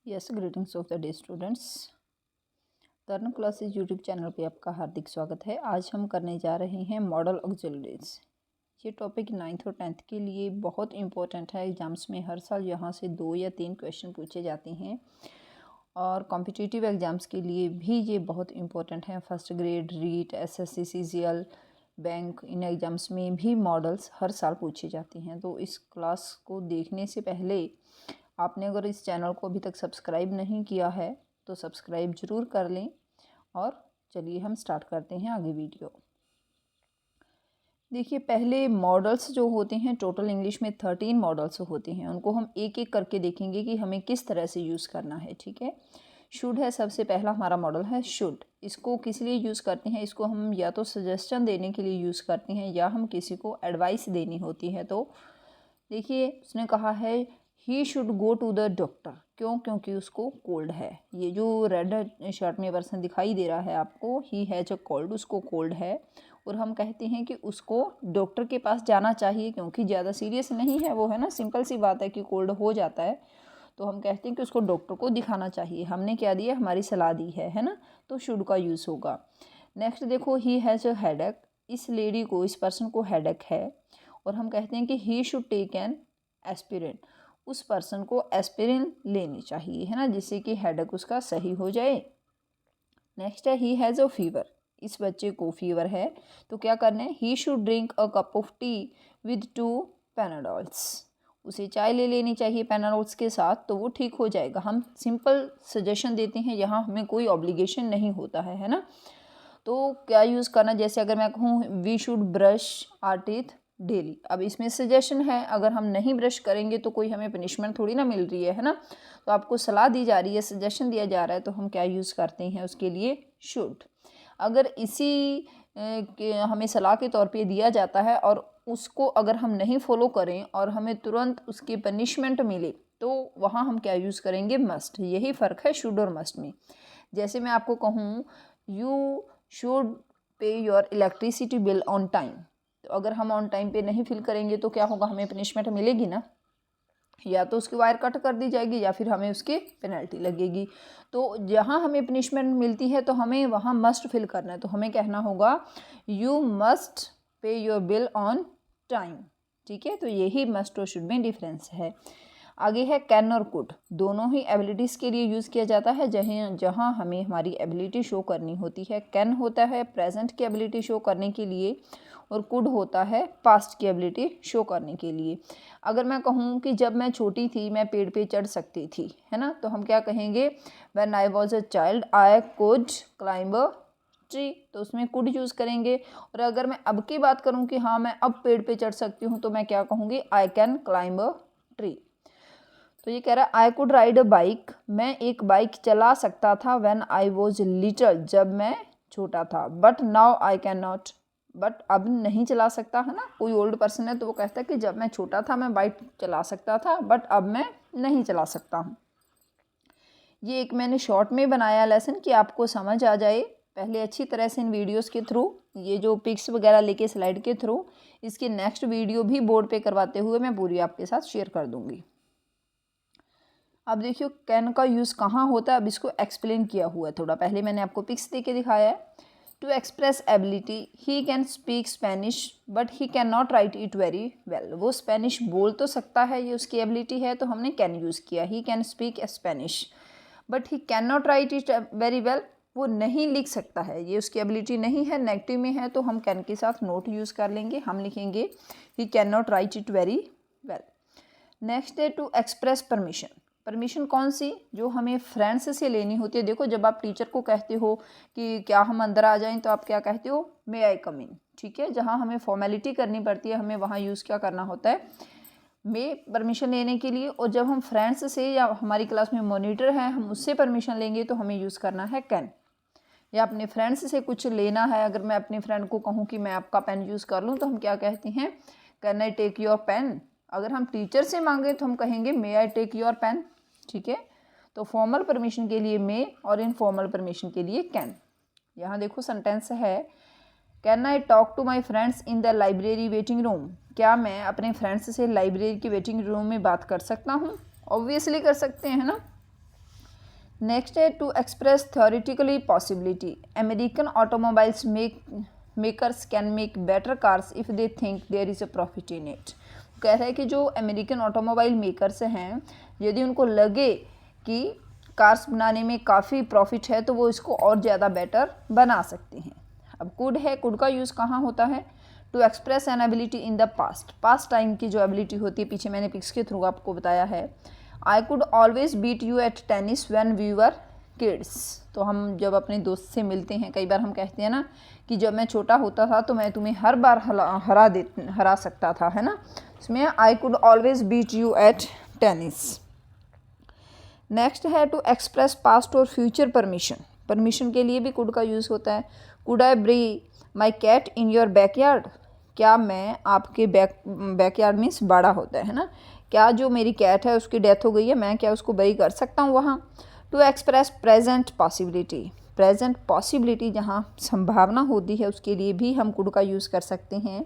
Yes, greetings of the day students. Taran classes YouTube channel पे आपका हार्दिक स्वागत है। आज हम करने जा रहे हैं मॉडल ऑक्सिलरीज। ये टॉपिक 9th और 10th के लिए बहुत इंपॉर्टेंट है। एग्जाम्स में हर साल यहाँ से 2 या 3 क्वेश्चन पूछे जाते हैं और कॉम्पिटिटिव एग्ज़ाम्स के लिए भी ये बहुत इंपॉर्टेंट है। First grade, REET, SSC, CGL, bank, इन एग्ज़ाम्स में भी मॉडल्स हर साल पूछे जाते हैं। तो इस क्लास को देखने से पहले आपने अगर इस चैनल को अभी तक सब्सक्राइब नहीं किया है तो सब्सक्राइब ज़रूर कर लें। और चलिए हम स्टार्ट करते हैं आगे वीडियो। देखिए, पहले मॉडल्स जो होते हैं, टोटल इंग्लिश में 13 मॉडल्स होते हैं। उनको हम एक एक करके देखेंगे कि हमें किस तरह से यूज़ करना है। ठीक है, शुड है सबसे पहला हमारा मॉडल है शुड। इसको किस लिए यूज़ करते हैं? इसको हम या तो सजेशन देने के लिए यूज़ करते हैं या हम किसी को एडवाइस देनी होती है। तो देखिए, उसने कहा है he should go to the doctor. क्यों? क्योंकि उसको कोल्ड है। ये जो रेड शर्ट में पर्सन दिखाई दे रहा है आपको, ही हैज अ कोल्ड, उसको कोल्ड है और हम कहते हैं कि उसको डॉक्टर के पास जाना चाहिए क्योंकि ज़्यादा सीरियस नहीं है वो, है ना। सिंपल सी बात है कि कोल्ड हो जाता है तो हम कहते हैं कि उसको डॉक्टर को दिखाना चाहिए। हमने क्या दिया? हमारी सलाह दी है ना। तो शुड का यूज़ होगा। नेक्स्ट देखो, ही हैज़ अ हेडेक। इस लेडी को, इस पर्सन को हेडेक है और हम कहते हैं कि he should take an aspirin. उस पर्सन को एस्पिरिन लेनी चाहिए, है ना, जिससे कि हेडेक उसका सही हो जाए। नेक्स्ट है ही हैज़ अ फीवर। इस बच्चे को फीवर है तो क्या करना है? He should drink a cup of T with 2 पैनाडोल्स। उसे चाय ले लेनी चाहिए पैनाडोल्स के साथ तो वो ठीक हो जाएगा। हम सिंपल सजेशन देते हैं, यहाँ हमें कोई ऑब्लिगेशन नहीं होता है ना। तो क्या यूज़ करना? जैसे अगर मैं कहूँ we should brush our teeth daily. अब इसमें सजेशन है, अगर हम नहीं ब्रश करेंगे तो कोई हमें पनिशमेंट थोड़ी ना मिल रही है ना। तो आपको सलाह दी जा रही है, सजेशन दिया जा रहा है, तो हम क्या यूज़ करते हैं उसके लिए? शुड। अगर इसी हमें सलाह के तौर पे दिया जाता है और उसको अगर हम नहीं फॉलो करें और हमें तुरंत उसकी पनिशमेंट मिले तो वहाँ हम क्या यूज़ करेंगे? मस्ट। यही फ़र्क है शुड और मस्ट में। जैसे मैं आपको कहूँ you should pay your electricity bill on time, तो अगर हम ऑन टाइम पे नहीं फिल करेंगे तो क्या होगा? हमें पनिशमेंट मिलेगी ना। या तो उसकी वायर कट कर दी जाएगी या फिर हमें उसकी पेनल्टी लगेगी। तो जहाँ हमें पनिशमेंट मिलती है तो हमें वहाँ मस्ट फिल करना है। तो हमें कहना होगा you must pay your bill on time. ठीक है, तो यही मस्ट और शुड में डिफरेंस है। आगे है कैन और कुड। दोनों ही एबिलिटीज़ के लिए यूज़ किया जाता है जहाँ हमें हमारी एबिलिटी शो करनी होती है। कैन होता है प्रेजेंट की एबिलिटी शो करने के लिए और कुड होता है पास्ट की एबिलिटी शो करने के लिए। अगर मैं कहूँ कि जब मैं छोटी थी मैं पेड़ पे चढ़ सकती थी, है ना, तो हम क्या कहेंगे? When I was a child I could climb a tree. तो उसमें कुड यूज़ करेंगे। और अगर मैं अब की बात करूँ कि हाँ मैं अब पेड़ पे चढ़ सकती हूँ तो मैं क्या कहूँगी? I can climb a tree. तो ये कह रहा है I could ride a bike. मैं एक बाइक चला सकता था व्हेन आई वॉज लिटल, जब मैं छोटा था। But now I can not. But अब नहीं चला सकता, है ना। कोई ओल्ड पर्सन है तो वो कहता है कि जब मैं छोटा था मैं बाइक चला सकता था बट अब मैं नहीं चला सकता हूँ। ये एक मैंने शॉर्ट में बनाया लेसन कि आपको समझ आ जाए। पहले अच्छी तरह से इन वीडियोस के थ्रू, ये जो पिक्स वगैरह लेके स्लाइड के थ्रू, इसकी नेक्स्ट वीडियो भी बोर्ड पे करवाते हुए मैं पूरी आपके साथ शेयर कर दूँगी। अब देखियो कैन का यूज़ कहाँ होता है, अब इसको एक्सप्लेन किया हुआ है थोड़ा। पहले मैंने आपको पिक्स दे के दिखाया है। To express ability, he can speak Spanish but he can not write it very well. वो स्पेनिश बोल तो सकता है, ये उसकी एबिलिटी है, तो हमने कैन यूज़ किया। ही can speak Spanish but he can not write it very well. वो नहीं लिख सकता है, ये उसकी एबिलिटी नहीं है, नेगेटिव में है, तो हम कैन के साथ नोट यूज़ कर लेंगे। हम लिखेंगे ही can not write it very well. Next है टू एक्सप्रेस परमिशन। परमिशन कौन सी? जो हमें फ्रेंड्स से लेनी होती है। देखो, जब आप टीचर को कहते हो कि क्या हम अंदर आ जाएं तो आप क्या कहते हो? मे आई कम इन। ठीक है, जहाँ हमें फॉर्मेलिटी करनी पड़ती है हमें वहाँ यूज़ क्या करना होता है? मे परमिशन लेने के लिए। और जब हम फ्रेंड्स से या हमारी क्लास में मॉनिटर है हम उससे परमिशन लेंगे तो हमें यूज़ करना है कैन। या अपने फ्रेंड्स से कुछ लेना है, अगर मैं अपने फ्रेंड को कहूँ कि मैं आपका पेन यूज़ कर लूँ तो हम क्या कहते हैं? Can I take your pen. अगर हम टीचर से मांगे तो हम कहेंगे may I take your pen. ठीक है, तो फॉर्मल परमिशन के लिए मे और इनफॉर्मल परमिशन के लिए कैन। यहाँ देखो सेंटेंस है, can I talk to my friends in the library waiting room. क्या मैं अपने फ्रेंड्स से लाइब्रेरी के वेटिंग रूम में बात कर सकता हूँ? ऑब्वियसली कर सकते हैं, है ना। नेक्स्ट है to express theoretically possibility, American automobiles makers can make better cars if they think there is a profit in it. कह रहे हैं कि जो अमेरिकन ऑटोमोबाइल मेकर्स हैं, यदि उनको लगे कि कार्स बनाने में काफ़ी प्रॉफिट है तो वो इसको और ज़्यादा बेटर बना सकते हैं। अब कुड है, कुड का यूज़ कहाँ होता है? To express an ability in the past time की जो एबिलिटी होती है, पीछे मैंने पिक्स के थ्रू आपको बताया है। I could always beat you at tennis when we were kids. तो हम जब अपने दोस्त से मिलते हैं, कई बार हम कहते हैं ना कि जब मैं छोटा होता था तो मैं तुम्हें हर बार हरा सकता था, है ना। इसमें I could always beat you at tennis. Next है टू एक्सप्रेस पास्ट और फ्यूचर परमिशन के लिए भी कुड का यूज़ होता है। Could I bring my cat in your backyard, क्या मैं आपके बैकयार्ड मीन्स बाड़ा होता है ना, क्या जो मेरी कैट है उसकी डेथ हो गई है, मैं क्या उसको बरी कर सकता हूँ वहाँ। टू एक्सप्रेस प्रेजेंट पॉसिबिलिटी जहाँ संभावना होती है उसके लिए भी हम कुड का यूज़ कर सकते हैं।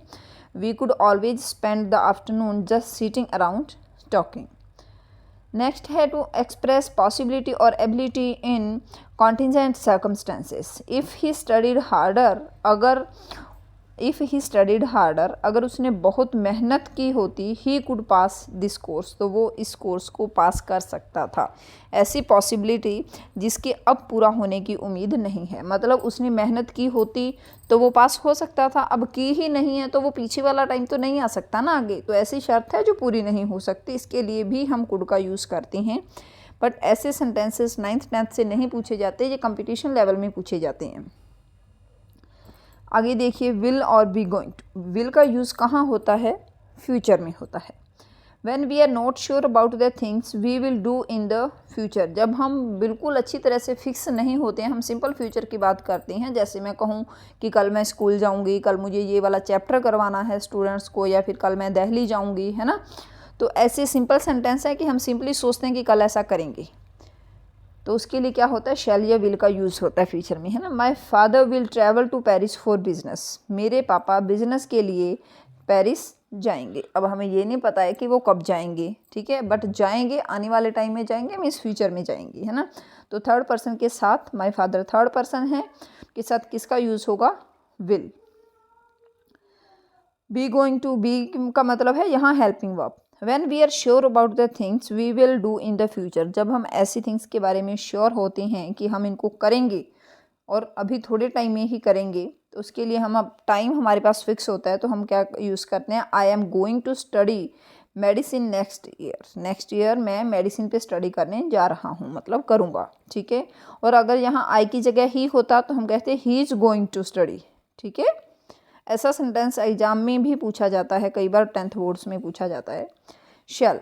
We could always spend the afternoon just sitting around talking. Next है टू एक्सप्रेस पॉसिबिलिटी और ability in contingent circumstances. If he studied harder, अगर उसने बहुत मेहनत की होती, he could pass this course, तो वो इस कोर्स को पास कर सकता था। ऐसी पॉसिबिलिटी जिसके अब पूरा होने की उम्मीद नहीं है, मतलब उसने मेहनत की होती तो वो पास हो सकता था, अब की ही नहीं है तो वो पीछे वाला टाइम तो नहीं आ सकता ना आगे, तो ऐसी शर्त है जो पूरी नहीं हो सकती, इसके लिए भी हम कुड का यूज़ करते हैं। बट ऐसे सेंटेंसेस 9th 10th से नहीं पूछे जाते, ये कंपटीशन लेवल में पूछे जाते हैं। आगे देखिए, विल और बी गोइंग टू। विल का यूज़ कहाँ होता है? फ्यूचर में होता है। When we are not sure about the things we will do in the future, जब हम बिल्कुल अच्छी तरह से फिक्स नहीं होते हैं, हम सिंपल फ्यूचर की बात करते हैं। जैसे मैं कहूँ कि कल मैं स्कूल जाऊँगी, कल मुझे ये वाला चैप्टर करवाना है स्टूडेंट्स को, या फिर कल मैं दिल्ली जाऊँगी, है ना। तो ऐसे सिंपल सेंटेंस है कि हम सिंपली सोचते हैं कि कल ऐसा करेंगे, तो उसके लिए क्या होता है? शैल या विल का यूज़ होता है फ्यूचर में, है ना। My father will travel to Paris for business, मेरे पापा बिजनेस के लिए पेरिस जाएंगे। अब हमें ये नहीं पता है कि वो कब जाएंगे, ठीक है, बट जाएंगे, आने वाले टाइम में जाएंगे, मीन्स फ्यूचर में जाएंगे, है ना। तो थर्ड पर्सन के साथ माई फादर थर्ड पर्सन है, के साथ किसका यूज़ होगा? Will. Be going to, be का मतलब है यहाँ helping verb. When we are sure about the things we will do in the future, जब हम ऐसी थिंग्स के बारे में श्योर होते हैं कि हम इनको करेंगे और अभी थोड़े टाइम में ही करेंगे, तो उसके लिए हम अब टाइम हमारे पास फिक्स होता है, तो हम क्या यूज़ करते हैं? I am going to study medicine next year मैं मेडिसिन पे स्टडी करने जा रहा हूँ, मतलब करूँगा, ठीक है। और अगर यहाँ आई की जगह ही होता तो हम कहते he is going to study, ठीक है। ऐसा सेंटेंस एग्जाम में भी पूछा जाता है, कई बार 10th बोर्ड्स में पूछा जाता है। Shall,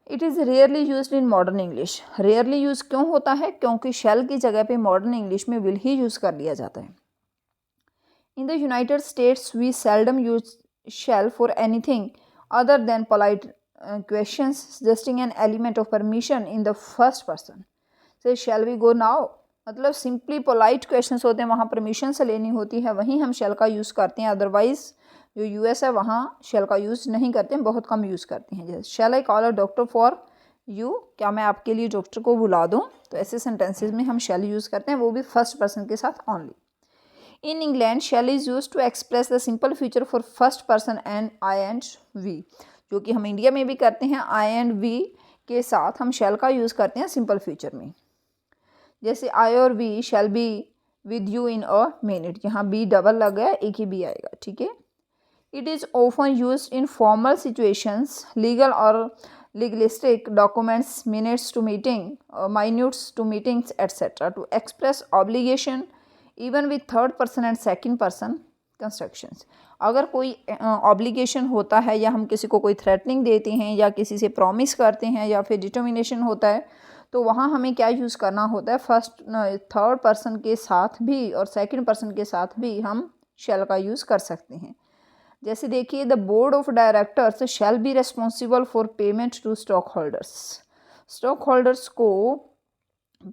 it is rarely used in modern English. Rarely use क्यों होता है? क्योंकि शैल की जगह पे मॉडर्न इंग्लिश में विल ही यूज़ कर लिया जाता है। In the United States we seldom use shall for anything other than polite questions suggesting an element of permission in the first person. Say shall we go now, मतलब simply polite questions होते हैं, वहाँ permission से लेनी होती है, वहीं हम शैल का यूज़ करते हैं। अदरवाइज जो यूएस है वहाँ शैल का यूज़ नहीं करते हैं, बहुत कम यूज़ करते हैं। जैसे shall I call a doctor for you, क्या मैं आपके लिए डॉक्टर को बुला दूँ, तो ऐसे सेंटेंसेस में हम शैल यूज़ करते हैं, वो भी फर्स्ट पर्सन के साथ only. In England shall is use to express the simple future for first person and I and we, जो कि हम इंडिया में भी करते हैं। आई एंड वी के साथ हम शैल का यूज़ करते हैं सिंपल फ्यूचर में। जैसे आई और we shall be with you in a minute, यहाँ बी डबल लग गया, एक ही बी आएगा, ठीक है। It is often used in formal situations, legal और legalistic documents, minutes to meeting, minutes to meetings, etc. to express obligation even with third person and second person constructions. अगर कोई ऑब्लिगेशन होता है या हम किसी को कोई थ्रेटनिंग देते हैं या किसी से प्रॉमिस करते हैं या फिर डिटर्मिनेशन होता है, तो वहाँ हमें क्या यूज़ करना होता है? फर्स्ट थर्ड पर्सन के साथ भी और सेकंड पर्सन के साथ भी हम शैल का यूज़ कर सकते हैं। जैसे देखिए, the board of directors shall be responsible for payment to stock holders. Stock holders को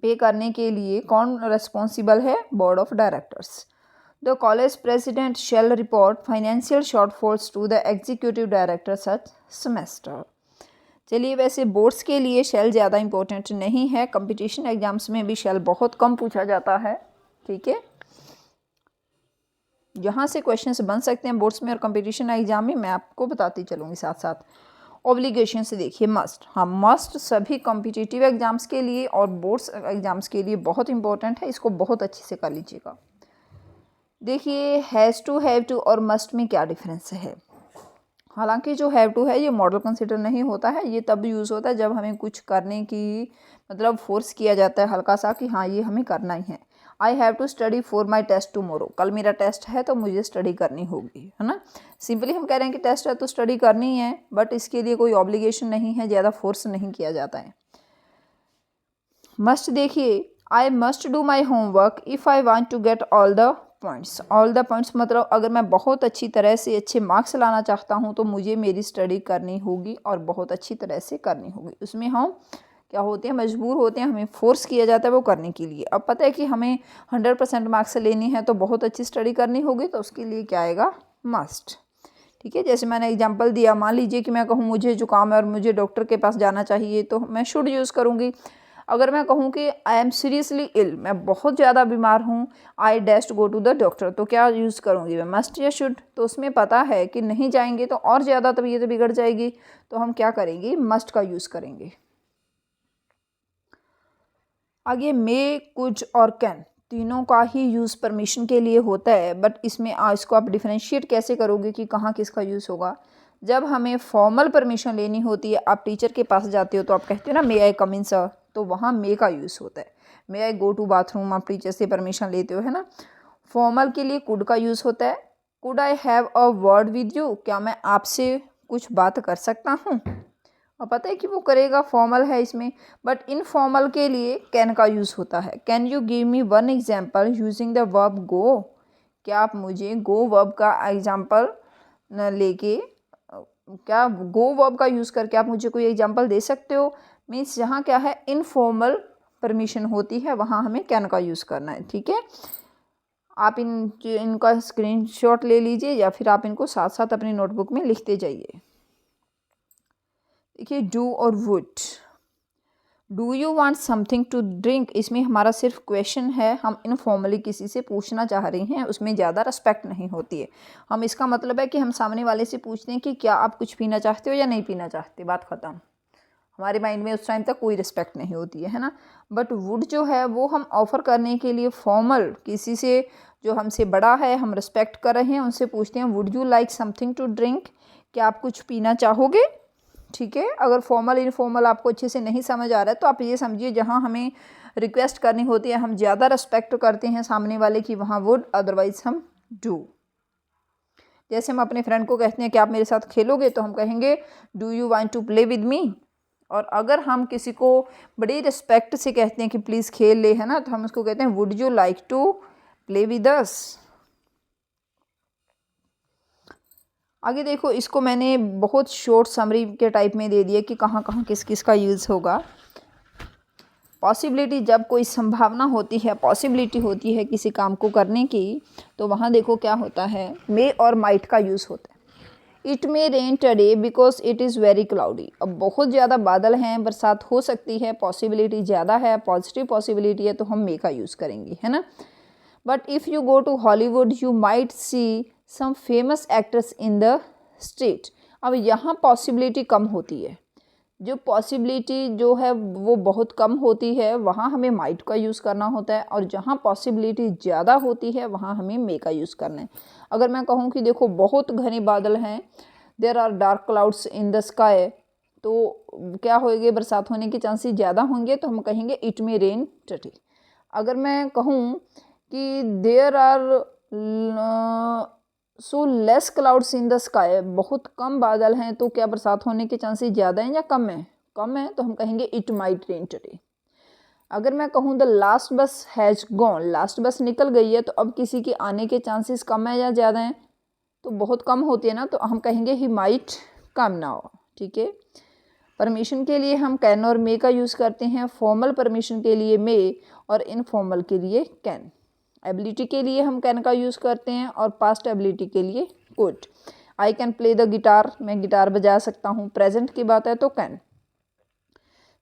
पे करने के लिए कौन रेस्पॉन्सिबल है? Board of directors. The college president shall report financial shortfalls to the executive director such semester. चलिए, वैसे boards के लिए शेल ज़्यादा इम्पोर्टेंट नहीं है, कंपटीशन एग्जाम्स में भी शेल बहुत कम पूछा जाता है, ठीक है। जहाँ से क्वेश्चंस बन सकते हैं बोर्ड्स में और कंपटीशन एग्जाम में मैं आपको बताती चलूँगी साथ साथ। ऑब्लिगेशन से देखिए, मस्ट, हाँ मस्ट सभी कॉम्पिटिटिव एग्जाम्स के लिए और बोर्ड्स एग्जाम्स के लिए बहुत इंपॉर्टेंट है, इसको बहुत अच्छे से कर लीजिएगा। देखिए, हैज़ टू, हैव टू और मस्ट में क्या डिफरेंस है। हालांकि जो हैव टू है ये मॉडल कंसिडर नहीं होता है, ये तब यूज़ होता है जब हमें कुछ करने की मतलब फोर्स किया जाता है हल्का सा कि हाँ ये हमें करना ही है। I have to study for my test tomorrow, कल मेरा टेस्ट है तो मुझे स्टडी करनी होगी, है ना। सिंपली हम कह रहे हैं कि टेस्ट है तो स्टडी करनी है, बट इसके लिए कोई ऑब्लिगेशन नहीं है, ज़्यादा फोर्स नहीं किया जाता है। मस्ट देखिए, I must do my homework if I want to get all the points. All the points मतलब अगर मैं बहुत अच्छी तरह से अच्छे मार्क्स लाना चाहता हूँ तो मुझे मेरी स्टडी करनी होगी और बहुत अच्छी तरह से करनी होगी। उसमें हम क्या होते हैं, मजबूर होते हैं, हमें फोर्स किया जाता है वो करने के लिए। अब पता है कि हमें 100% मार्क्स लेनी है तो बहुत अच्छी स्टडी करनी होगी, तो उसके लिए क्या आएगा, मस्ट, ठीक है। जैसे मैंने एग्जांपल दिया, मान लीजिए कि मैं कहूँ मुझे जुकाम है और मुझे डॉक्टर के पास जाना चाहिए तो मैं शुड यूज़ करूँगी। अगर मैं कहूँ कि आई एम सीरियसली इल, मैं बहुत ज़्यादा बीमार हूँ, आई डेस्ट गो टू द डॉक्टर, तो क्या यूज़ करूँगी मैं, मस्ट या शुड। तो उसमें पता है कि नहीं जाएंगे तो और ज़्यादा तबीयत बिगड़ जाएगी, तो हम क्या करेंगे, मस्ट का यूज़ करेंगे। आगे मे, कुछ और कैन, तीनों का ही यूज़ परमिशन के लिए होता है, बट इसमें इसको आप डिफरेंशिएट कैसे करोगे कि कहाँ किसका यूज़ होगा। जब हमें फॉर्मल परमिशन लेनी होती है, आप टीचर के पास जाते हो तो आप कहते हो ना मे आई कम इन सर, तो वहाँ मे का यूज़ होता है। मे आई गो टू बाथरूम, आप टीचर से परमिशन लेते हो, है ना। फॉर्मल के लिए कुड का यूज़ होता है। Could I have a word with you, क्या मैं आपसे कुछ बात कर सकता हूँ, और पता है कि वो करेगा, फॉर्मल है इसमें। बट इनफॉर्मल के लिए कैन का यूज़ होता है। Can you give me one example using the verb go, क्या आप मुझे गो वर्ब का एग्जाम्पल लेके, क्या गो वर्ब का यूज़ करके आप मुझे कोई एग्जाम्पल दे सकते हो। मीन्स जहाँ क्या है, इनफॉर्मल परमिशन होती है वहाँ हमें कैन का यूज़ करना है, ठीक है। आप इनका स्क्रीनशॉट ले लीजिए या फिर आप इनको साथ साथ अपनी नोटबुक में लिखते जाइए। देखिए, डू और would, do you want something to drink, इसमें हमारा सिर्फ क्वेश्चन है, हम इनफॉर्मली किसी से पूछना चाह रहे हैं, उसमें ज़्यादा रिस्पेक्ट नहीं होती है। हम इसका मतलब है कि हम सामने वाले से पूछते हैं कि क्या आप कुछ पीना चाहते हो या नहीं पीना चाहते, बात ख़त्म। हमारे माइंड में उस टाइम तक कोई रिस्पेक्ट नहीं होती है ना। बट वुड जो है वो हम ऑफ़र करने के लिए फॉर्मल, किसी से जो हमसे बड़ा है, हम रिस्पेक्ट कर रहे हैं, उनसे पूछते हैं would you like something to drink, क्या आप कुछ पीना चाहोगे, ठीक है। अगर फॉर्मल इनफॉर्मल आपको अच्छे से नहीं समझ आ रहा है तो आप ये समझिए, जहाँ हमें रिक्वेस्ट करनी होती है, हम ज़्यादा रिस्पेक्ट करते हैं सामने वाले की, वहाँ वुड, अदरवाइज हम डू। जैसे हम अपने फ्रेंड को कहते हैं कि आप मेरे साथ खेलोगे, तो हम कहेंगे do you want to play with me. और अगर हम किसी को बड़ी रिस्पेक्ट से कहते हैं कि प्लीज़ खेल ले, है ना, तो हम उसको कहते हैं would you like to play with us. आगे देखो, इसको मैंने बहुत शॉर्ट समरी के टाइप में दे दिया कि कहाँ कहाँ किस किस का यूज़ होगा। पॉसिबिलिटी, जब कोई संभावना होती है, पॉसिबिलिटी होती है किसी काम को करने की, तो वहाँ देखो क्या होता है, मे और माइट का यूज़ होता है। It may rain today because it is very cloudy, अब बहुत ज़्यादा बादल हैं, बरसात हो सकती है, पॉसिबिलिटी ज़्यादा है, पॉजिटिव पॉसिबिलिटी है, तो हम मे का यूज़ करेंगे, है ना। But if you go to Hollywood you might see some famous actors in the street, अब यहाँ पॉसिबिलिटी कम होती है, जो पॉसिबिलिटी जो है वो बहुत कम होती है, वहाँ हमें माइट का यूज़ करना होता है, और जहाँ पॉसिबिलिटी ज़्यादा होती है वहाँ हमें मे का यूज़ करना है। अगर मैं कहूँ कि देखो बहुत घने बादल हैं, there are dark clouds in the sky, तो क्या होएगा, बरसात होने के चांसेस ज़्यादा होंगे, तो हम कहेंगे इट मे रेन टुडे। अगर मैं कहूँ कि there are so less clouds in the sky, बहुत कम बादल हैं, तो क्या बरसात होने के चांसेस ज़्यादा हैं या कम है, कम है, तो हम कहेंगे इट माइट रेन टुडे। अगर मैं कहूँ द लास्ट बस हैज़ गॉन, लास्ट बस निकल गई है, तो अब किसी के आने के चांसेस कम है या ज़्यादा हैं, तो बहुत कम होती है ना, तो हम कहेंगे ही माइट कम नाउ, ठीक है। परमिशन के लिए हम कैन और मे का यूज़ करते हैं, फॉर्मल परमिशन के लिए मे और इनफॉर्मल के लिए कैन। एबिलिटी के लिए हम कैन का यूज़ करते हैं और पास्ट एबिलिटी के लिए could. I can play the guitar, मैं गिटार बजा सकता हूँ, प्रेजेंट की बात है तो can.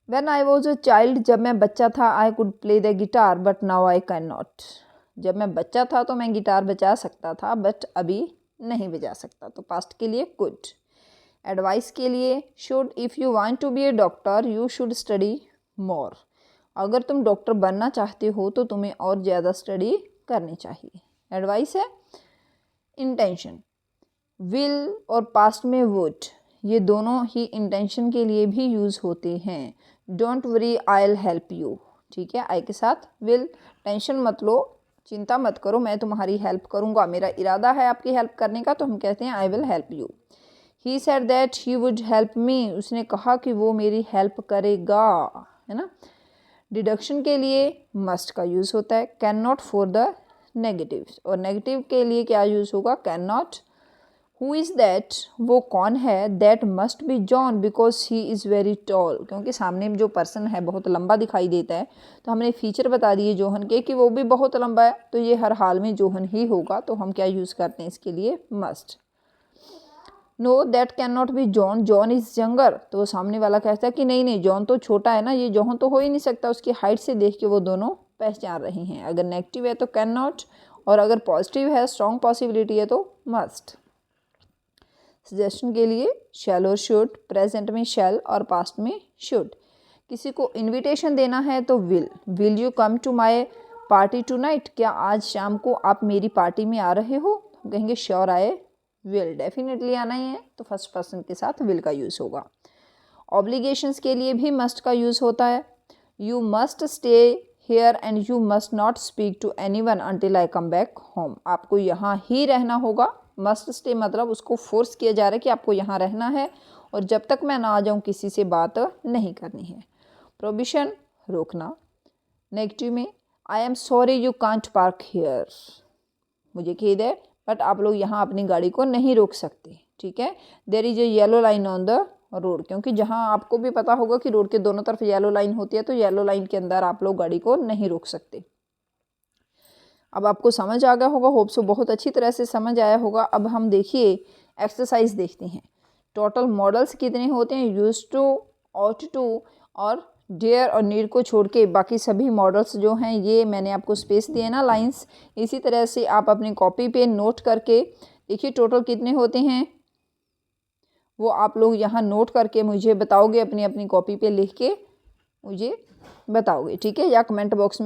When I was a child, जब मैं बच्चा था, I could play the guitar, but now I cannot. जब मैं बच्चा था तो मैं गिटार बजा सकता था, बट अभी नहीं बजा सकता। तो पास्ट के लिए could। एडवाइस के लिए should, if you want to be a doctor you should study more. अगर तुम डॉक्टर बनना चाहते हो तो तुम्हें और ज़्यादा स्टडी करनी चाहिए। एडवाइस है। इंटेंशन, विल और पास्ट में वुड, ये दोनों ही इंटेंशन के लिए भी यूज़ होते हैं। Don't worry I will help you, ठीक है, आई के साथ विल। टेंशन मत लो, चिंता मत करो, मैं तुम्हारी हेल्प करूँगा, मेरा इरादा है आपकी हेल्प करने का, तो हम कहते हैं I will help you. He said that he would help me, उसने कहा कि वो मेरी हेल्प करेगा, है ना। डिडक्शन के लिए मस्ट का यूज़ होता है। Can not for the negative, और नेगेटिव के लिए क्या यूज़ होगा, can not. Who is that, वो कौन है, that must be John because he is very tall, क्योंकि सामने जो पर्सन है बहुत लंबा दिखाई देता है, तो हमने फीचर बता दिए जोहन के कि वो भी बहुत लंबा है, तो ये हर हाल में जोहन ही होगा, तो हम क्या यूज़ करते हैं इसके लिए, must. Know that can not be John, John is younger, तो सामने वाला कहता है कि नहीं नहीं जॉन तो छोटा है ना, ये जॉन तो हो ही नहीं सकता, उसकी हाइट से देख के वो दोनों पहचान रही हैं। अगर नेगेटिव है तो कैन नॉट, और अगर पॉजिटिव है, स्ट्रॉन्ग पॉसिबिलिटी है, तो मस्ट। सजेशन के लिए शैल और शुड, प्रेजेंट में शैल और पास्ट में शुड। किसी को इनविटेशन देना है तो will you come to my party tonight, क्या आज शाम को आप मेरी पार्टी में आ रहे हो, हम कहेंगे श्योर आए विल, डेफिनेटली आना ही है, तो फर्स्ट पर्सन के साथ विल का यूज़ होगा। ऑब्लिगेशंस के लिए भी मस्ट का यूज़ होता है। You must stay here and you must not speak to anyone until I come back home, आपको यहाँ ही रहना होगा। मस्ट स्टे मतलब उसको फोर्स किया जा रहा है कि आपको यहाँ रहना है, और जब तक मैं ना आ जाऊँ किसी से बात नहीं करनी है। प्रोहिबिशन, रोकना। नेगेटिव में I am sorry you can't park here, मुझे खेद है बट आप लोग यहाँ अपनी गाड़ी को नहीं रोक सकते, ठीक है। There is a yellow line on the road, क्योंकि जहाँ आपको भी पता होगा कि रोड के दोनों तरफ येलो लाइन होती है, तो येलो लाइन के अंदर आप लोग गाड़ी को नहीं रोक सकते। अब आपको समझ आ गया होगा, होप सो बहुत अच्छी तरह से समझ आया होगा। अब हम देखिए एक्सरसाइज देखते हैं। टोटल मॉडल्स कितने होते हैं, यूज टू, ऑट टू और डेयर और नीड को छोड़ के बाकी सभी मॉडल्स जो हैं, ये मैंने आपको स्पेस दिए ना लाइंस, इसी तरह से आप अपनी कॉपी पे नोट करके देखिए टोटल कितने होते हैं, वो आप लोग यहाँ नोट करके मुझे बताओगे, अपनी अपनी कॉपी पे लिख के मुझे बताओगे, ठीक है, या कमेंट बॉक्स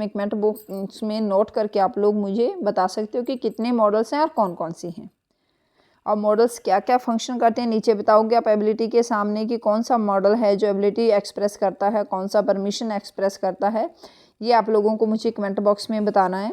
में नोट करके आप लोग मुझे बता सकते हो कि कितने मॉडल्स हैं और कौन कौन सी हैं, और मॉडल्स क्या क्या फंक्शन करते हैं। नीचे बताओगे आप एबिलिटी के सामने कि कौन सा मॉडल है जो एबिलिटी एक्सप्रेस करता है, कौन सा परमिशन एक्सप्रेस करता है, ये आप लोगों को मुझे कमेंट बॉक्स में बताना है।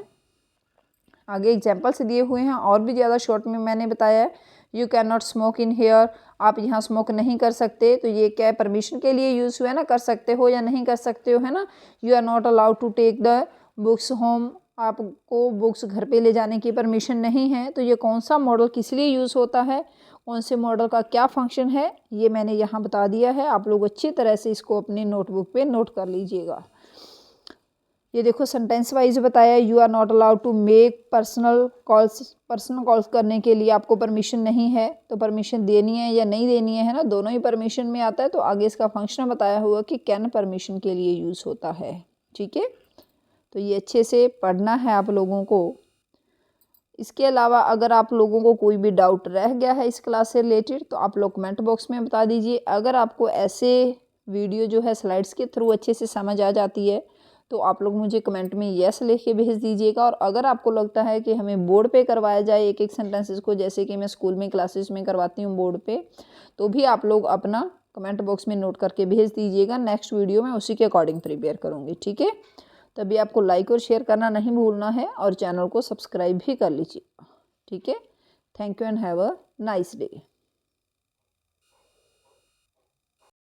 आगे एग्जाम्पल्स दिए हुए हैं, और भी ज़्यादा शॉर्ट में मैंने बताया है। You can not smoke in here, आप यहाँ स्मोक नहीं कर सकते, तो ये क्या है, परमिशन के लिए यूज़ हुआ है ना, कर सकते हो या नहीं कर सकते हो, है ना। You are not allowed to take the books home, आपको बुक्स घर पे ले जाने की परमिशन नहीं है, तो ये कौन सा मॉडल किस लिए यूज़ होता है, कौन से मॉडल का क्या फंक्शन है, ये मैंने यहाँ बता दिया है। आप लोग अच्छी तरह से इसको अपनी नोटबुक पे नोट कर लीजिएगा। ये देखो सेंटेंस वाइज बताया, you are not allowed to make personal calls करने के लिए आपको परमिशन नहीं है, तो परमिशन देनी है या नहीं देनी है ना, दोनों ही परमिशन में आता है। तो आगे इसका फंक्शन बताया हुआ कि कैन परमिशन के लिए यूज़ होता है, ठीक है। तो ये अच्छे से पढ़ना है आप लोगों को। इसके अलावा अगर आप लोगों को कोई भी डाउट रह गया है इस क्लास से रिलेटेड, तो आप लोग कमेंट बॉक्स में बता दीजिए। अगर आपको ऐसे वीडियो जो है स्लाइड्स के थ्रू अच्छे से समझ आ जाती है, तो आप लोग मुझे कमेंट में यस लिख के भेज दीजिएगा। और अगर आपको लगता है कि हमें बोर्ड पे करवाया जाए एक एक सेंटेंसेस को, जैसे कि मैं स्कूल में क्लासेस में करवाती हूँ बोर्ड पे, तो भी आप लोग अपना कमेंट बॉक्स में नोट करके भेज दीजिएगा। नेक्स्ट वीडियो में उसी के अकॉर्डिंग प्रिपेयर करूँगी, ठीक है। तभी आपको लाइक और शेयर करना नहीं भूलना है, और चैनल को सब्सक्राइब भी कर लीजिएगा, ठीक है। Thank you and have a nice day.